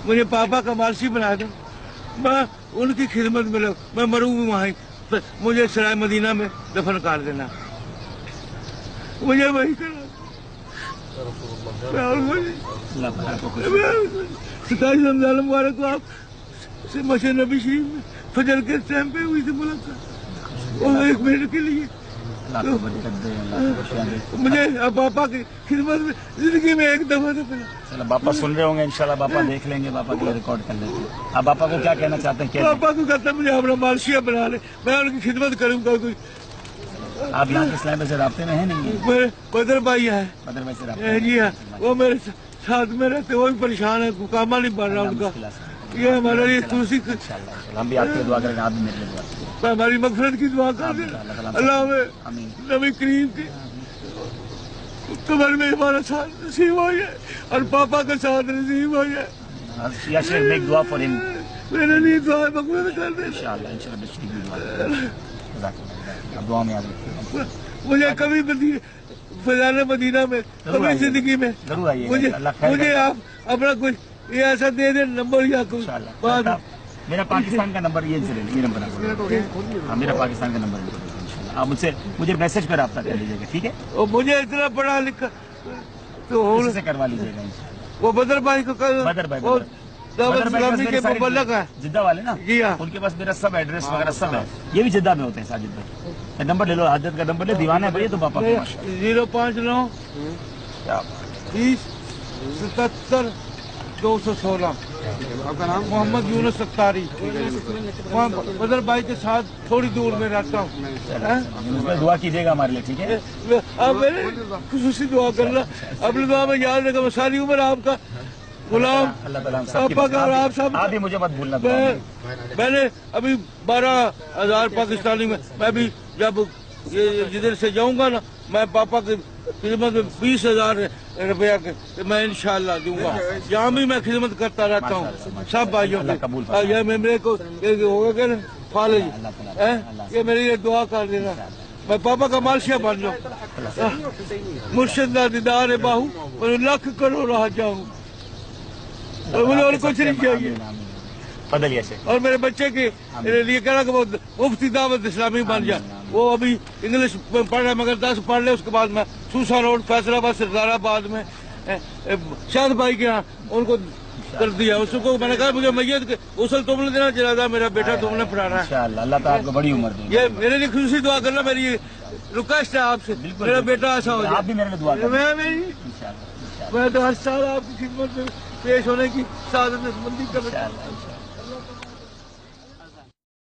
مجھے پاپا کا مالسی بنا دو، میں ان کی خدمت میں میں مروں بھی وہیں، مجھے سرائے مدینہ میں دفن کر دینا، مجھے وہی کرنا۔ 27 رمضان مبارک کو آپ سے مسجد نبی شریف میں فجر کے ٹائم پہ ہوئی تھی ملاقات، اور 1 منٹ کے لیے مجھے پاپا کی خدمت میں زندگی میں ایک دفعہ سے پہلا۔ باپا سن رہے ہوں گے، انشاءاللہ باپا دیکھ لیں گے، باپا کے ریکارڈ کر لیتے ہیں۔ آپ باپا کو کیا کہنا چاہتے ہیں؟ پاپا کو کہتا ہے مجھے اپنا مالشیا بنا لے، میں ان کی خدمت کروں گا۔ آپ یہاں کے اسلام سے رابطے میں ہیں نہیں؟ میرے بدر بھائی ہے، بدر بھائی سے رابطے؟ جی ہاں، وہ میرے ساتھ میں رہتے، وہ بھی پریشان ہے، کاما نہیں بن رہا ان کا۔ یہ ہمارا یہ تلسی، ہم بھی آپ کے لیے دعا کریں گے، آپ بھی میرے لیے دعا کریں۔ ہماری مغفرت کی دعا کر دیں، اللہ ہمیں نبی کریم کی قبر میں ہمارا ساتھ نصیب ہو جائے اور پاپا کا ساتھ نصیب ہو جائے۔ یا شیخ میک دعا فار ہم، میرے لیے دعا مغفرت کر دیں انشاءاللہ بشری کی دعا۔ آپ دعا میں یاد رکھیے۔ مجھے کبھی فضائل مدینہ میں کبھی زندگی میں ضرور آئیے، مجھے آپ اپنا کچھ یہ ایسا دے دیں نمبر یا کچھ بات۔ میرا پاکستان کا نمبر یہ نمبر ہے، ہاں میرا پاکستان کا نمبر ہے، انشاءاللہ آپ مجھے میسج پہ رابطہ کر لیجیے گا، ٹھیک ہے؟ اور مجھے اتنا پڑھا لکھا تو اسی سے کروا لیجیے گا انشاءاللہ۔ وہ بدر بھائی کو بدر بھائی دعوت اسلامی کے مبلغ ہے، جدہ والے نا؟ جی ہاں، ان کے پاس میرا سب ایڈریس وغیرہ سب ہے، یہ بھی جدہ میں ہوتے ہیں ساجد بھائی۔ نمبر لے لو، حضرت کا نمبر لے، دیوانہ ہے بھائی تو پاپا کا۔ 059 30 77 216 محمد یونس ستاری، بدر بھائی کے ساتھ تھوڑی دور میں رہتا ہوں۔ دعا کیجیے گا ہمارے لیے، ٹھیک ہے؟ آپ میرے خصوصی دعا کرنا، اپنی دعا میں یاد رکھا، میں ساری عمر آپ کا غلام، اللہ تعالیٰ پاپا کا اور آپ سب۔ آپ بھی مجھے مت بھولنا۔ میں نے ابھی 12,000 پاکستانی میں بھی جب جدھر سے جاؤں گا نا، میں پاپا کی خدمت میں 20,000 روپیہ کے میں انشاءاللہ دوں گا۔ جہاں بھی میں خدمت کرتا رہتا ہوں سب بھائیوں کی، یہ میرے کو ہوگا کہ فالج، یہ میرے لیے دعا کر دینا، میں پاپا کا مالشیا بن جاؤں، مرشد کا دیدار باہو، میں لاکھ کروڑ رہ جاؤں، اور مجھے اور کچھ نہیں چاہیے۔ اور میرے بچے کے لیے کہنا کہ وہ مفتی دعوت اسلامی بن جائے، وہ ابھی انگلش پڑھ رہا ہے، مگر 10 پڑھ لے، اس کے بعد میں سوسا روڈ فیصلہ آباد سردار آباد میں شاہد بھائی کے یہاں ان کو کر دیا۔ اس کو میں نے کہا مجھے میت کے غسل تم نے دینا، جنازہ میرا بیٹا تم نے پڑھانا ہے۔ اللہ تعالیٰ آپ کو بڑی عمر دے۔ یہ میرے لیے خصوصی دعا کرنا، میری ریکویسٹ ہے آپ سے، میرا بیٹا ایسا ہو جائے۔ آپ بھی میرے لیے دعا کریں۔ میں تو ہر سال آپ کی خدمت میں پیش ہونے کی سعادت مندی کر رہا ہوں۔